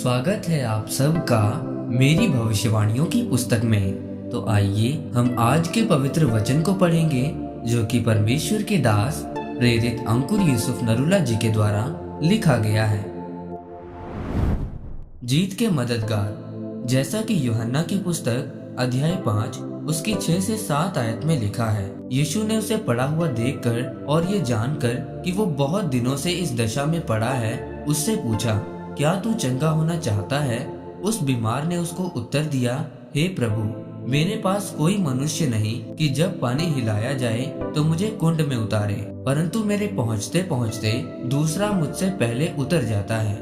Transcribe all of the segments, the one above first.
स्वागत है आप सबका मेरी भविष्यवाणियों की पुस्तक में। तो आइए हम आज के पवित्र वचन को पढ़ेंगे जो कि परमेश्वर के दास प्रेरित अंकुर यूसुफ नरूला जी के द्वारा लिखा गया है। जीत के मददगार। जैसा कि यूहन्ना की पुस्तक अध्याय 5 उसकी 6 से 7 आयत में लिखा है, यीशु ने उसे पड़ा हुआ देखकर और ये जानकर कि वो बहुत दिनों से इस दशा में पड़ा है, उससे पूछा, क्या तू चंगा होना चाहता है? उस बीमार ने उसको उत्तर दिया, हे प्रभु, मेरे पास कोई मनुष्य नहीं कि जब पानी हिलाया जाए तो मुझे कुंड में उतारे, परंतु मेरे पहुंचते पहुंचते दूसरा मुझसे पहले उतर जाता है।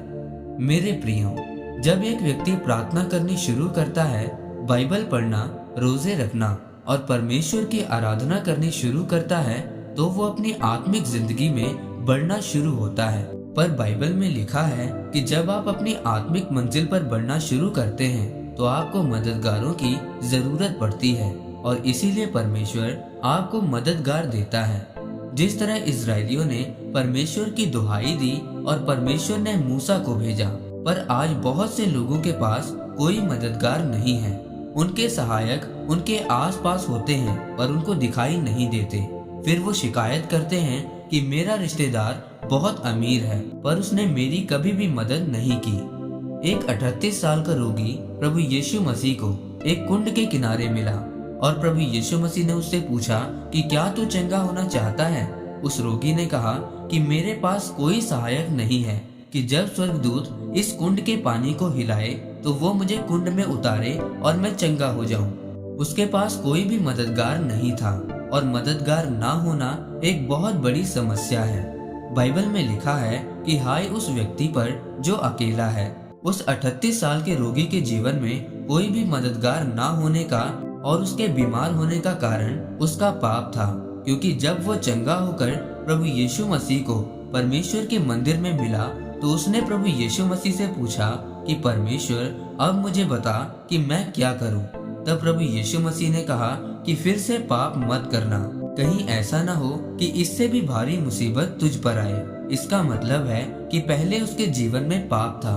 मेरे प्रियो, जब एक व्यक्ति प्रार्थना करनी शुरू करता है, बाइबल पढ़ना, रोजे रखना और परमेश्वर की आराधना करनी शुरू करता है, तो वो अपनी आत्मिक जिंदगी में बढ़ना शुरू होता है। पर बाइबल में लिखा है कि जब आप अपनी आत्मिक मंजिल पर बढ़ना शुरू करते हैं तो आपको मददगारों की जरूरत पड़ती है और इसीलिए परमेश्वर आपको मददगार देता है। जिस तरह इजरायलियों ने परमेश्वर की दुहाई दी और परमेश्वर ने मूसा को भेजा, पर आज बहुत से लोगों के पास कोई मददगार नहीं है। उनके सहायक उनके आसपास होते हैं पर उनको दिखाई नहीं देते। फिर वो शिकायत करते हैं कि मेरा रिश्तेदार बहुत अमीर है पर उसने मेरी कभी भी मदद नहीं की। एक 38 साल का रोगी प्रभु यीशु मसीह को एक कुंड के किनारे मिला और प्रभु यीशु मसीह ने उससे पूछा कि क्या तू चंगा होना चाहता है? उस रोगी ने कहा कि मेरे पास कोई सहायक नहीं है कि जब स्वर्गदूत इस कुंड के पानी को हिलाए तो वो मुझे कुंड में उतारे और मैं चंगा हो जाऊं। उसके पास कोई भी मददगार नहीं था और मददगार ना होना एक बहुत बड़ी समस्या है। बाइबल में लिखा है कि हाय उस व्यक्ति पर जो अकेला है। उस 38 साल के रोगी के जीवन में कोई भी मददगार ना होने का और उसके बीमार होने का कारण उसका पाप था, क्योंकि जब वो चंगा होकर प्रभु यीशु मसीह को परमेश्वर के मंदिर में मिला तो उसने प्रभु यीशु मसीह से पूछा कि परमेश्वर, अब मुझे बता कि मैं क्या करूं। तब प्रभु यीशु मसीह ने कहा कि फिर से पाप मत करना, कहीं ऐसा ना हो कि इससे भी भारी मुसीबत तुझ पर आए। इसका मतलब है कि पहले उसके जीवन में पाप था।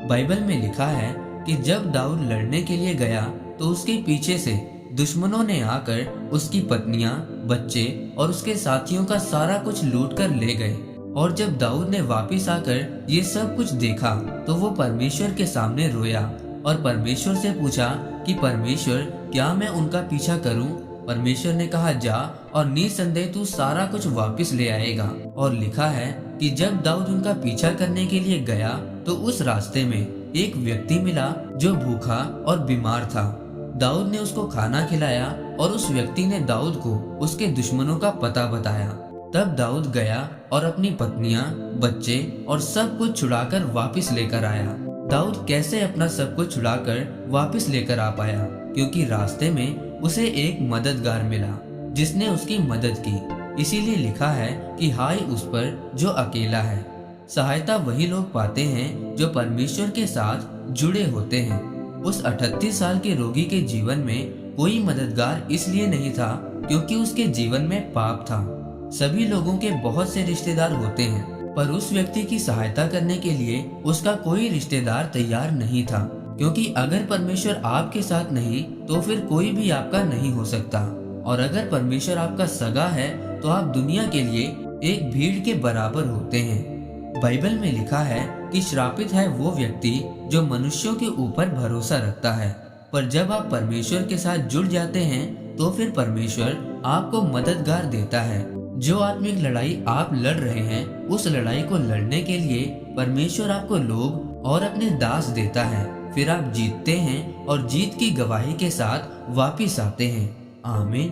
बाइबल में लिखा है कि जब दाऊद लड़ने के लिए गया तो उसके पीछे से दुश्मनों ने आकर उसकी पत्नियां, बच्चे और उसके साथियों का सारा कुछ लूट कर ले गए। और जब दाऊद ने वापिस आकर ये सब कुछ देखा तो वो परमेश्वर के सामने रोया और परमेश्वर से पूछा कि परमेश्वर, क्या मैं उनका पीछा करूं? परमेश्वर ने कहा, जा और निसंदेह तू सारा कुछ वापस ले आएगा। और लिखा है कि जब दाऊद उनका पीछा करने के लिए गया तो उस रास्ते में एक व्यक्ति मिला जो भूखा और बीमार था। दाऊद ने उसको खाना खिलाया और उस व्यक्ति ने दाऊद को उसके दुश्मनों का पता बताया। तब दाऊद गया और अपनी पत्नियां, बच्चे और सब कुछ छुड़ाकर वापस लेकर आया। दाऊद कैसे अपना सब कुछ छुड़ाकर वापस लेकर आ पाया? क्योंकि रास्ते में उसे एक मददगार मिला जिसने उसकी मदद की। इसीलिए लिखा है कि हाय उस पर जो अकेला है। सहायता वही लोग पाते हैं जो परमेश्वर के साथ जुड़े होते हैं। उस 38 साल के रोगी के जीवन में कोई मददगार इसलिए नहीं था क्योंकि उसके जीवन में पाप था। सभी लोगों के बहुत से रिश्तेदार होते हैं पर उस व्यक्ति की सहायता करने के लिए उसका कोई रिश्तेदार तैयार नहीं था, क्योंकि अगर परमेश्वर आपके साथ नहीं तो फिर कोई भी आपका नहीं हो सकता। और अगर परमेश्वर आपका सगा है तो आप दुनिया के लिए एक भीड़ के बराबर होते हैं। बाइबल में लिखा है कि श्रापित है वो व्यक्ति जो मनुष्यों के ऊपर भरोसा रखता है, पर जब आप परमेश्वर के साथ जुड़ जाते हैं तो फिर परमेश्वर आपको मददगार देता है। जो आत्मिक लड़ाई आप लड़ रहे हैं, उस लड़ाई को लड़ने के लिए परमेश्वर आपको लोग और अपने दास देता है। फिर आप जीतते हैं और जीत की गवाही के साथ वापिस आते हैं। आमीन।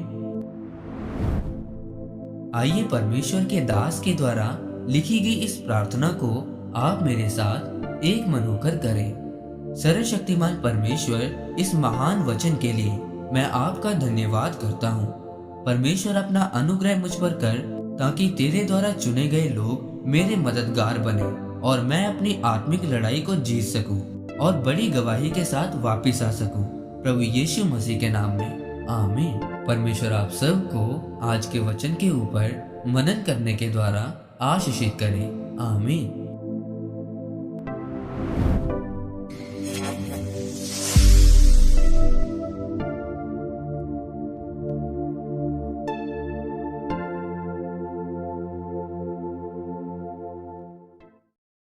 आइए परमेश्वर के दास के द्वारा लिखी गई इस प्रार्थना को आप मेरे साथ एक मन होकर करें। सर्वशक्तिमान परमेश्वर, इस महान वचन के लिए मैं आपका धन्यवाद करता हूँ। परमेश्वर, अपना अनुग्रह मुझ पर कर ताकि तेरे द्वारा चुने गए लोग मेरे मददगार बने और मैं अपनी आत्मिक लड़ाई को जीत सकूं और बड़ी गवाही के साथ वापिस आ सकूं। प्रभु यीशु मसीह के नाम में आमीन। परमेश्वर आप सबको आज के वचन के ऊपर मनन करने के द्वारा आशीषित करे। आमीन।